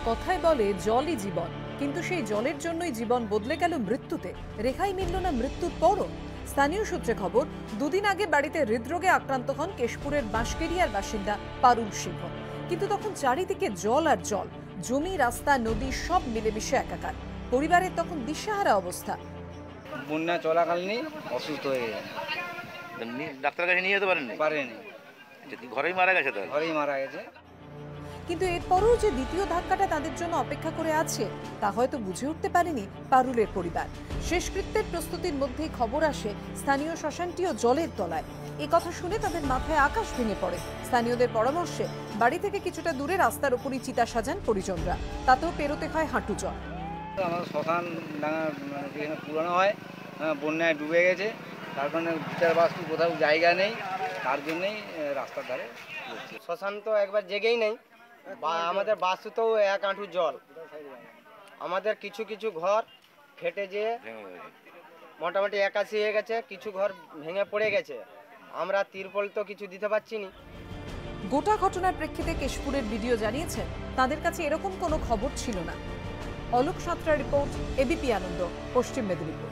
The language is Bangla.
কথায় বলে জলই জীবন, কিন্তু সেই জলের জন্যই জীবন বদলে গেল মৃত্যুতে। রেহাই মিলল না মৃত্যুর পরও। স্থানীয় সূত্রে খবর, দুদিন আগে বাড়িতে হৃদরোগে আক্রান্ত হন কেশপুরের বাঁশকেরিয়ার বাসিন্দা পারুল সিংহ। কিন্তু তখন চারিদিকে জল আর জল, জমি, রাস্তা, নদী সব মিলেমিশে একাকার। পরিবারের তখন দিশেহারা অবস্থা। বন্যা চলাকালীনই অসুস্থ হয়ে গেছে, ডাক্তার কাছে নিয়ে যেতে পারেনি। ঘরেই মারা গেছে, ঘরেই মারা গেছে। কিন্তু এরপরও যে দ্বিতীয় ধাক্কাটা তাদের জন্য অপেক্ষা করে আছে তা হয়তো বুঝে উঠতে পারেনি পারুলের পরিবার। শেষকৃত্যের প্রস্তুতির মধ্যেই খবর আসে স্থানীয় শ্মশানটিও জলের তলায়। এ কথা শুনে তাদের মাথায় আকাশ ভেঙে পড়ে। স্থানীয়দের পরামর্শে বাড়ি থেকে কিছুটা দূরে রাস্তার উপরই চিতা সাজান পরিজনরা। তাতেও পেরোতে হয় হাঁটু জল। আমাদের শ্মশান যেখানে পুরানো হয় বন্যায় ডুবে গেছে, তার কারণে বিচার বাস্তু কোথাও জায়গা নেই, তার জন্যই রাস্তার ধারে। শ্মশান তো একবার জেগেই নেই, আমাদের বাস্তুতেও 1 হাঁটু জল। আমাদের কিছু কিছু ঘর ফেটে যেয়ে মোটামুটি 81 হয়ে গেছে, কিছু ঘর ভেঙে পড়ে গেছে। আমরা তিরপল তো কিছু দিতে পারছি না। গোটা ঘটনার প্রেক্ষিতে কেশপুরের বিডিও জানিয়েছেন তাদের কাছে এরকম কোনো খবর ছিল না। অলোক সাঁতরা রিপোর্ট, এবিপি আনন্দ, পশ্চিম মেদিনীপুর।